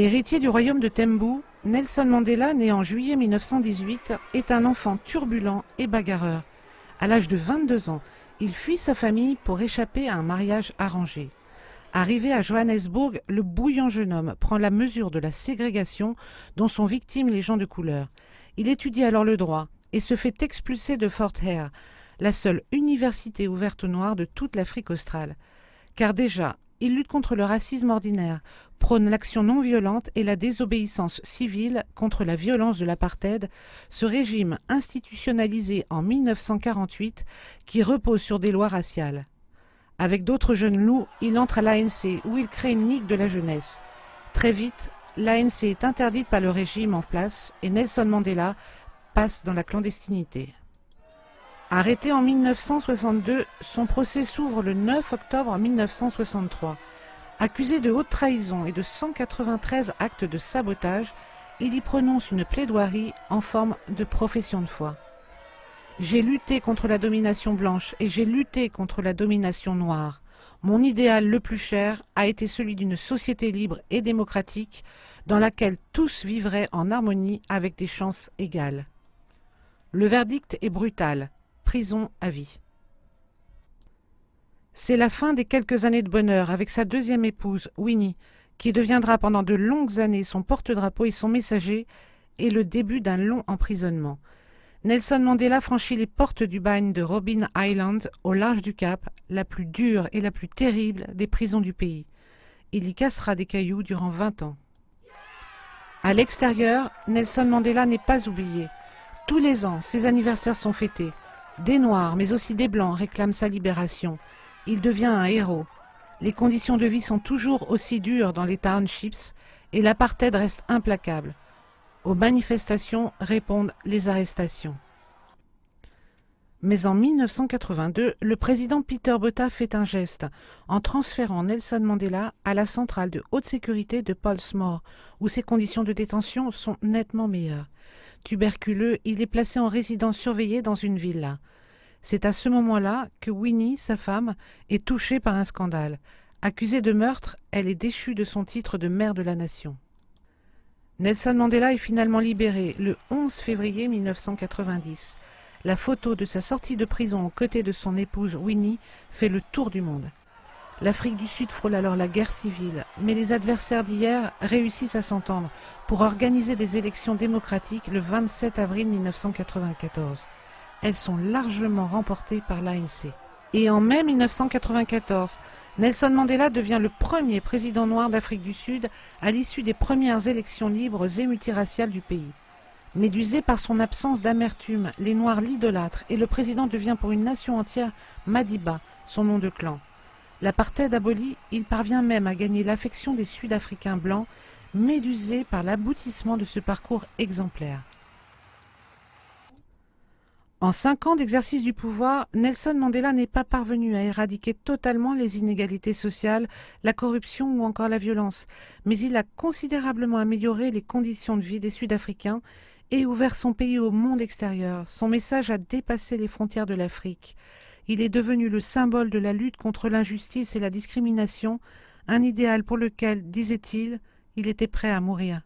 Héritier du royaume de Tembu, Nelson Mandela, né en juillet 1918, est un enfant turbulent et bagarreur. À l'âge de 22 ans, il fuit sa famille pour échapper à un mariage arrangé. Arrivé à Johannesburg, le bouillant jeune homme prend la mesure de la ségrégation dont sont victimes les gens de couleur. Il étudie alors le droit et se fait expulser de Fort Hare, la seule université ouverte aux Noirs de toute l'Afrique australe. Car déjà, il lutte contre le racisme ordinaire, prône l'action non violente et la désobéissance civile contre la violence de l'apartheid, ce régime institutionnalisé en 1948 qui repose sur des lois raciales. Avec d'autres jeunes loups, il entre à l'ANC où il crée une ligue de la jeunesse. Très vite, l'ANC est interdite par le régime en place et Nelson Mandela passe dans la clandestinité. Arrêté en 1962, son procès s'ouvre le 9 octobre 1963. Accusé de haute trahison et de 193 actes de sabotage, il y prononce une plaidoirie en forme de profession de foi. J'ai lutté contre la domination blanche et j'ai lutté contre la domination noire. Mon idéal le plus cher a été celui d'une société libre et démocratique dans laquelle tous vivraient en harmonie avec des chances égales. Le verdict est brutal. Prison à vie. C'est la fin des quelques années de bonheur avec sa deuxième épouse, Winnie, qui deviendra pendant de longues années son porte-drapeau et son messager, et le début d'un long emprisonnement. Nelson Mandela franchit les portes du bagne de Robben Island, au large du Cap, la plus dure et la plus terrible des prisons du pays. Il y cassera des cailloux durant 20 ans. À l'extérieur, Nelson Mandela n'est pas oublié. Tous les ans, ses anniversaires sont fêtés. Des Noirs, mais aussi des Blancs, réclament sa libération. Il devient un héros. Les conditions de vie sont toujours aussi dures dans les townships et l'apartheid reste implacable. Aux manifestations répondent les arrestations. Mais en 1982, le président Peter Botha fait un geste en transférant Nelson Mandela à la centrale de haute sécurité de Pollsmoor, où ses conditions de détention sont nettement meilleures. Tuberculeux, il est placé en résidence surveillée dans une villa. C'est à ce moment-là que Winnie, sa femme, est touchée par un scandale. Accusée de meurtre, elle est déchue de son titre de mère de la nation. Nelson Mandela est finalement libéré le 11 février 1990. La photo de sa sortie de prison aux côtés de son épouse Winnie fait le tour du monde. L'Afrique du Sud frôle alors la guerre civile, mais les adversaires d'hier réussissent à s'entendre pour organiser des élections démocratiques le 27 avril 1994. Elles sont largement remportées par l'ANC. Et en mai 1994, Nelson Mandela devient le premier président noir d'Afrique du Sud à l'issue des premières élections libres et multiraciales du pays. Médusé par son absence d'amertume, les Noirs l'idolâtrent et le président devient pour une nation entière Madiba, son nom de clan. L'apartheid aboli, il parvient même à gagner l'affection des Sud-Africains blancs, médusés par l'aboutissement de ce parcours exemplaire. En 5 ans d'exercice du pouvoir, Nelson Mandela n'est pas parvenu à éradiquer totalement les inégalités sociales, la corruption ou encore la violence, mais il a considérablement amélioré les conditions de vie des Sud-Africains et ouvert son pays au monde extérieur. Son message a dépassé les frontières de l'Afrique. Il est devenu le symbole de la lutte contre l'injustice et la discrimination, un idéal pour lequel, disait-il, il était prêt à mourir.